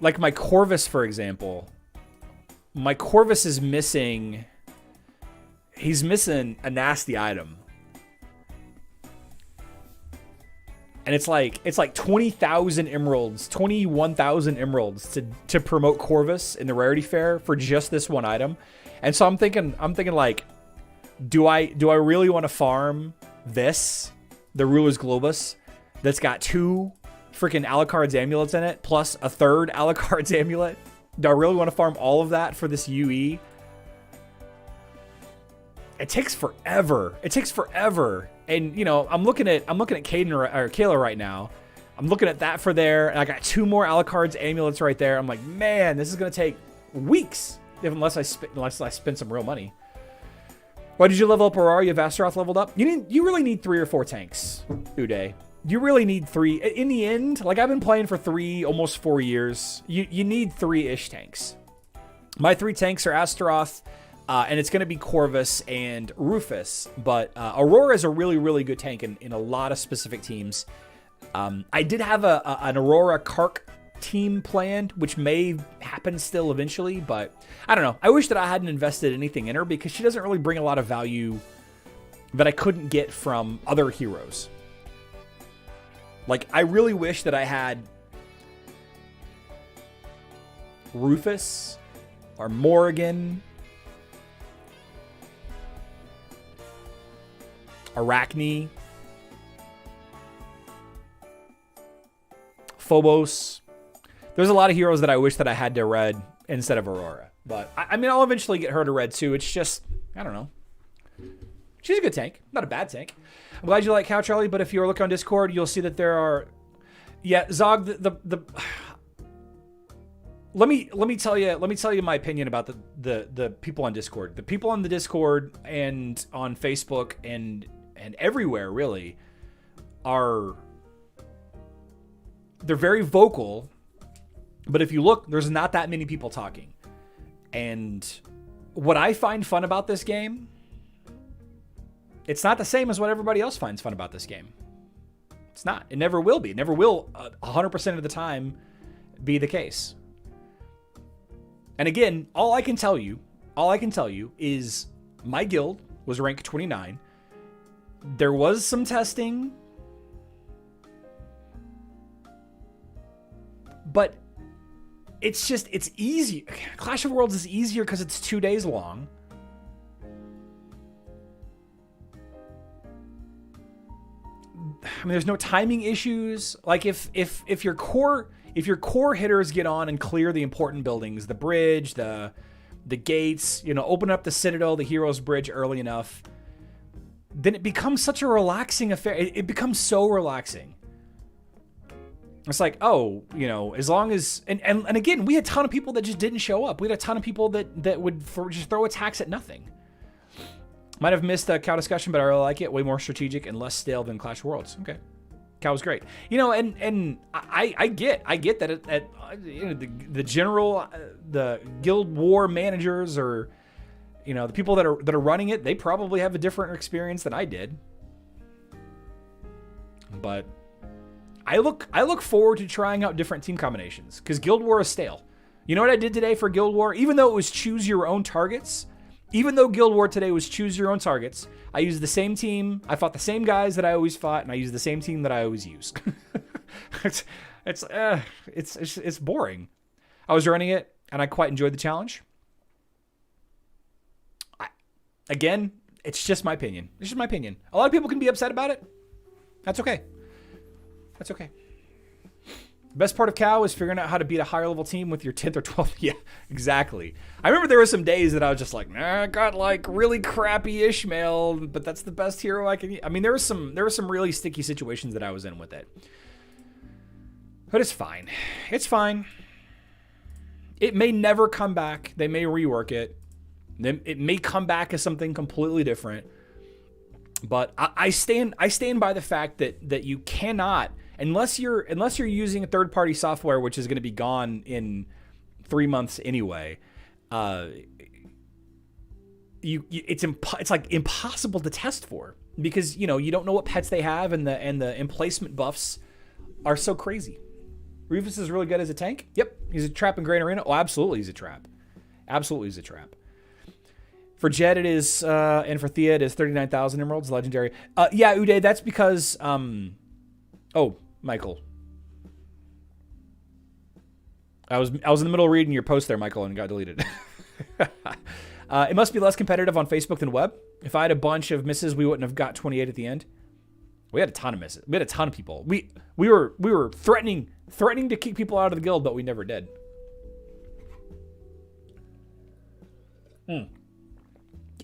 [SPEAKER 1] my Corvus, for example, my Corvus is missing, he's missing a nasty item. And it's like 20,000 emeralds, 21,000 emeralds to promote Corvus in the Rarity Fair for just this one item. And so I'm thinking like, do I really want to farm this, the Ruler's Globus, that's got 2 freaking Alucard's amulets in it, plus a 3rd Alucard's amulet? Do I really want to farm all of that for this UE? It takes forever. And you know, I'm looking at Kayla right now. I'm looking at that for there, and I got 2 more Alucard's amulets right there. I'm like, man, this is gonna take weeks unless I spend some real money. Why did you level up Aurora? You have Astaroth leveled up? You really need 3 or 4 tanks, Uday. You really need 3. In the end, like I've been playing for 3, almost 4 years. You need 3-ish tanks. My 3 tanks are Astaroth, and it's going to be Corvus and Rufus. But Aurora is a really, really good tank in a lot of specific teams. I did have an Aurora Kark team planned, which may happen still eventually, but I don't know. I wish that I hadn't invested anything in her because she doesn't really bring a lot of value that I couldn't get from other heroes. Like, I really wish that I had Rufus or Morrigan, Arachne, Phobos. There's a lot of heroes that I wish that I had to red instead of Aurora. But, I mean, I'll eventually get her to red too. It's just, I don't know. She's a good tank. Not a bad tank. I'm glad you like Cow Charlie, but if you look on Discord, you'll see that there are... Yeah, Zog, Let me tell you my opinion about the people on Discord. The people on the Discord and on Facebook and everywhere really they're very vocal, but if you look, there's not that many people talking. And what I find fun about this game, it's not the same as what everybody else finds fun about this game. It's not. It never will be. It never will 100% of the time be the case. And again, all I can tell you is my guild was rank 29. There was some testing, but it's easy. Clash of Worlds is easier because it's 2 days long. I mean, there's no timing issues. Like if your core hitters get on and clear the important buildings, the bridge, the gates, open up the Citadel, the Heroes Bridge early enough, then it becomes such a relaxing affair. It becomes so relaxing. It's like, as long as, and again, we had a ton of people that just didn't show up. We had a ton of people that would just throw attacks at nothing. Might have missed the Cow discussion, but I really like it. Way more strategic and less stale than Clash of Worlds. Okay. Cow was great. And I get that the general, the guild war managers or, the people that are running it, they probably have a different experience than I did. But I look forward to trying out different team combinations because Guild War is stale. You know what I did today for Guild War? Even though it was choose your own targets, even though Guild War today was choose your own targets, I used the same team. I fought the same guys that I always fought, and I used the same team that I always use. It's boring. I was running it, and I quite enjoyed the challenge. Again, it's just my opinion. It's just my opinion. A lot of people can be upset about it. That's okay. That's okay. Best part of Cow is figuring out how to beat a higher level team with your 10th or 12th. Yeah, exactly. I remember there were some days that I was just like, I got like really crappy Ishmael, but that's the best hero I can use. I mean, there were some really sticky situations that I was in with it. But it's fine. It's fine. It may never come back. They may rework it. It may come back as something completely different. But I stand by the fact that you cannot, unless you're using a third-party software, which is going to be gone in 3 months anyway. It's like impossible to test for because you don't know what pets they have and the emplacement buffs are so crazy. Rufus is really good as a tank. Yep, he's a trap in Grand Arena. Oh, absolutely, he's a trap. Absolutely, he's a trap. For Jed, it is, and for Thea, it is 39,000 emeralds, legendary. Yeah, Uday, that's because, oh, Michael. I was in the middle of reading your post there, Michael, and it got deleted. It must be less competitive on Facebook than web. If I had a bunch of misses, we wouldn't have got 28 at the end. We had a ton of misses. We had a ton of people. We were threatening to kick people out of the guild, but we never did.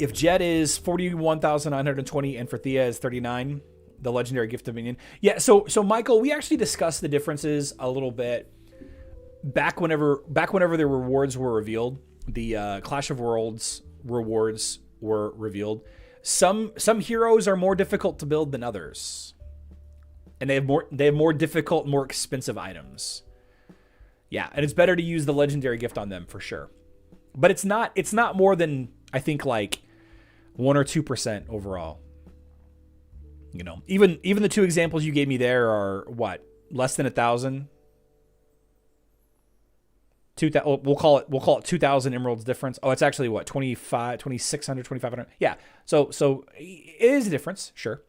[SPEAKER 1] If Jet is 41,920 and for Thea is 39, the legendary gift of minion. Yeah, so Michael, we actually discussed the differences a little bit back whenever the rewards were revealed. The Clash of Worlds rewards were revealed. Some heroes are more difficult to build than others. And they have more difficult, more expensive items. Yeah, and it's better to use the legendary gift on them for sure. But it's not more than I think like 1 or 2% overall. You know, even the two examples you gave me there are what, less than 1,000. We'll call it 2,000 emeralds difference. Oh, it's actually what, 2,600, 2,500. Yeah. So it is a difference, sure.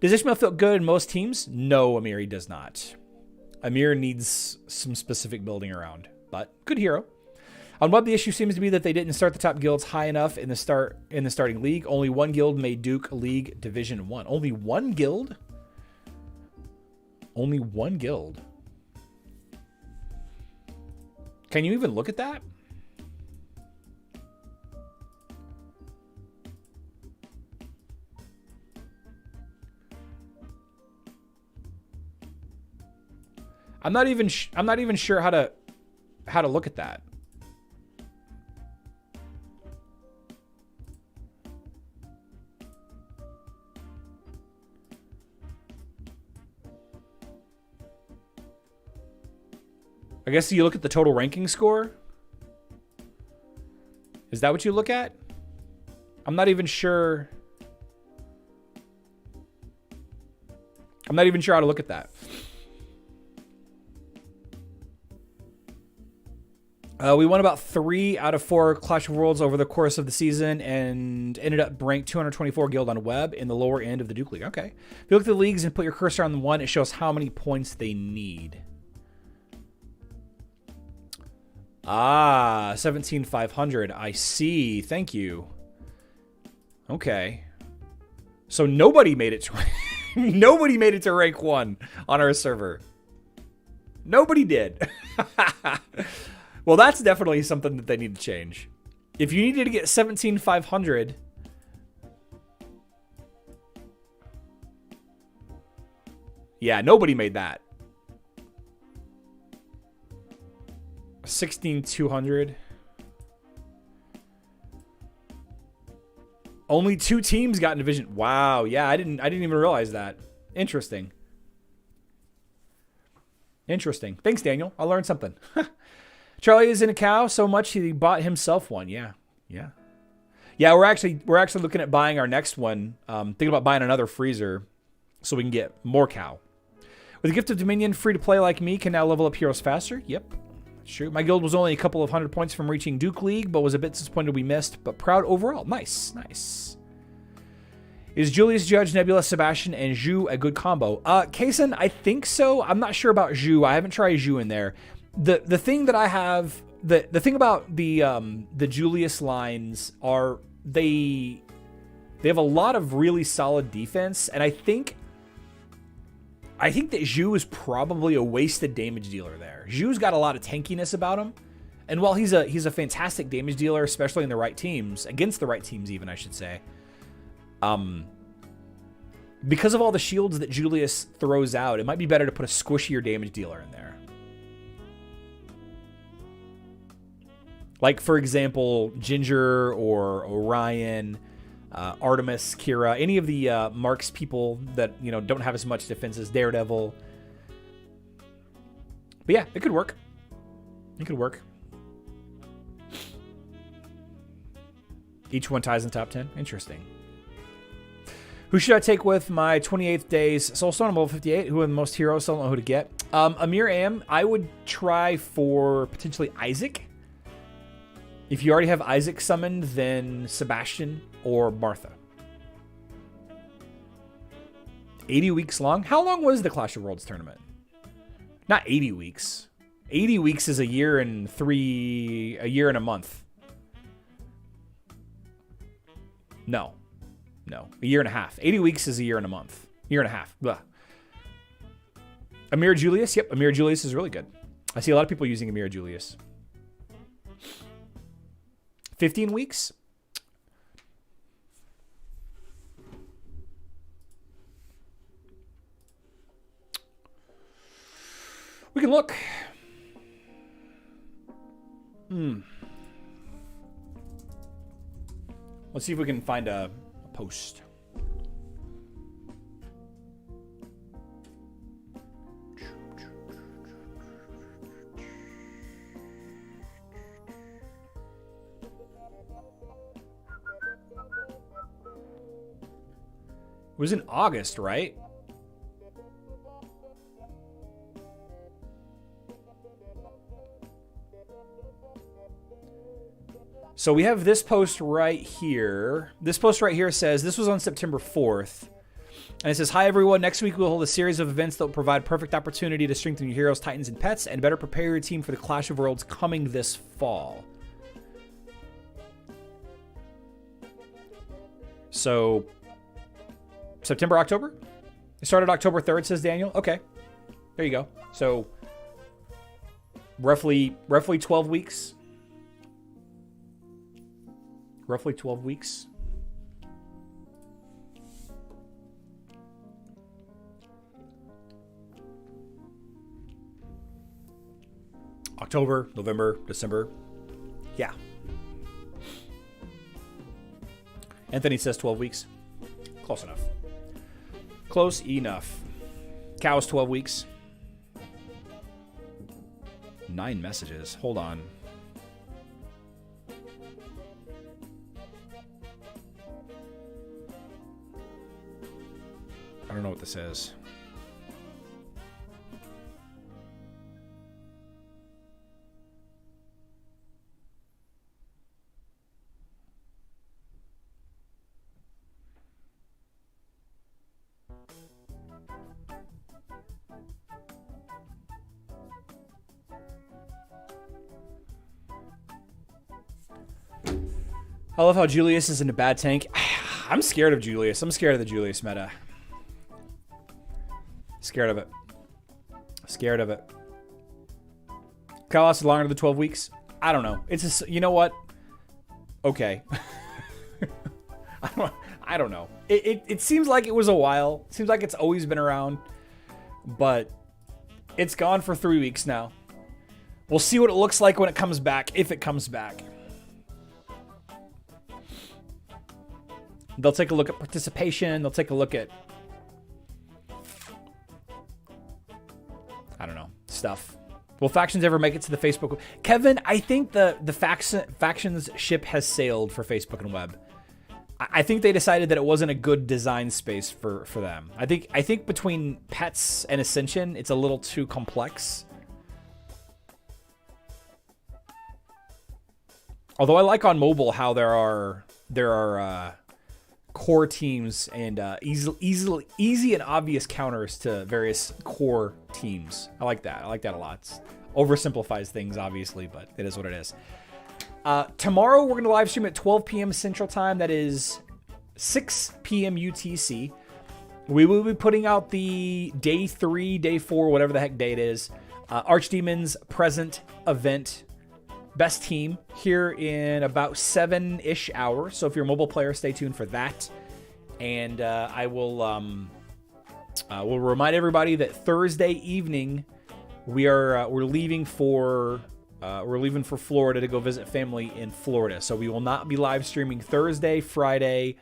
[SPEAKER 1] Does Ishmael feel good in most teams? No, Amir, he does not. Amir needs some specific building around, but good hero. On Web, the issue seems to be that they didn't start the top guilds high enough in the starting league. Only one guild made Duke League Division 1. Only one guild? Only one guild. Can you even look at that? I'm not even sure how to look at that. I guess you look at the total ranking score. Is that what you look at? I'm not even sure. I'm not even sure how to look at that. We won about 3 out of 4 Clash of Worlds over the course of the season and ended up ranked 224 guild on web in the lower end of the Duke League. Okay. If you look at the leagues and put your cursor on the one, it shows how many points they need. 17,500. I see. Thank you. Okay. So nobody made it to nobody made it to rank 1 on our server. Nobody did. Well, that's definitely something that they need to change. If you needed to get 17,500, yeah, nobody made that. 16,200. Only 2 teams got in division. Wow, yeah, I didn't even realize that. Interesting. Interesting. Thanks, Daniel. I learned something. Charlie is in a cow so much he bought himself one. Yeah. We're actually looking at buying our next one. Thinking about buying another freezer so we can get more cow. With the Gift of Dominion, free to play like me can now level up heroes faster. Yep. True. My guild was only a couple of 100 points from reaching Duke League, but was a bit disappointed we missed, but proud overall. Nice. Is Julius, Judge, Nebula, Sebastian, and Zhu a good combo? Kaysen, I think so. I'm not sure about Zhu. I haven't tried Zhu in there. The thing that I have, the thing about the Julius lines are they have a lot of really solid defense, and I think that Zhu is probably a wasted damage dealer there. Zhu's got a lot of tankiness about him. And while he's a fantastic damage dealer, especially in the right teams, against the right teams even, I should say, because of all the shields that Julius throws out, it might be better to put a squishier damage dealer in there. Like, for example, Ginger or Orion, Artemis, Kira, any of the Marks people that, you know, don't have as much defense as Daredevil. But yeah, it could work. It could work. Each one ties in top 10. Interesting. Who should I take with my 28th days Soulstone? I'm level 58. Who are the most heroes? Still don't know who to get. Amir Am, I would try for potentially Isaac. If you already have Isaac summoned, then Sebastian or Martha. 80 weeks long? How long was the Clash of Worlds tournament? Not 80 weeks. 80 weeks is a year and a month. No. A year and a half. 80 weeks is a year and a month. Year and a half. Blah. Amir Julius? Yep, Amir Julius is really good. I see a lot of people using Amir Julius. 15 weeks? We can look. Let's see if we can find a post. was in August, right? So we have this post right here. This post right here says, this was on September 4th. And it says, hi everyone, next week we'll hold a series of events that will provide perfect opportunity to strengthen your heroes, titans, and pets, and better prepare your team for the Clash of Worlds coming this fall. So, September, October? It started October 3rd, says Daniel. Okay, there you go. So, roughly 12 weeks. Roughly 12 weeks. October, November, December. Yeah. Anthony says 12 weeks. Close enough. Close enough. Cow's 12 weeks. 9 messages. Hold on. I don't know what this is. I love how Julius is in a bad tank. I'm scared of Julius. I'm scared of the Julius meta. Scared of it. Scared of it. Claus is longer than 12 weeks. I don't know. It's just, you know what? Okay. I don't know. It seems like it was a while. It seems like it's always been around. But it's gone for 3 weeks now. We'll see what it looks like when it comes back, if it comes back. They'll take a look at participation. They'll take a look at, I don't know, stuff. Will factions ever make it to the Facebook? Kevin, I think the factions ship has sailed for Facebook and web. I think they decided that it wasn't a good design space for them. I think between pets and Ascension, it's a little too complex. Although I like on mobile how there are core teams and easy and obvious counters to various core teams. I like that. I like that a lot. It oversimplifies things, obviously, but it is what it is. Tomorrow, we're going to live stream at 12 p.m. Central Time. That is 6 p.m. UTC. We will be putting out the day 3, day 4, whatever the heck day it is, ArchDemon's present event. Best team here in about 7-ish hours. So if you're a mobile player, stay tuned for that. And I will remind everybody that Thursday evening we're leaving for Florida to go visit family in Florida. So we will not be live streaming Thursday, Friday,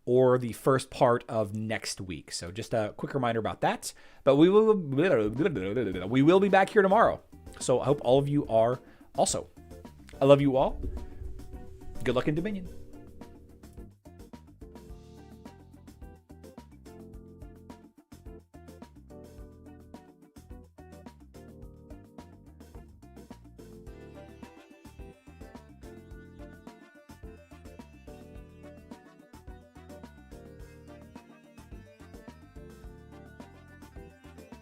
[SPEAKER 1] or the first part of next week. So just a quick reminder about that. But we will be back here tomorrow. So I hope all of you are also. I love you all. Good luck in Dominion.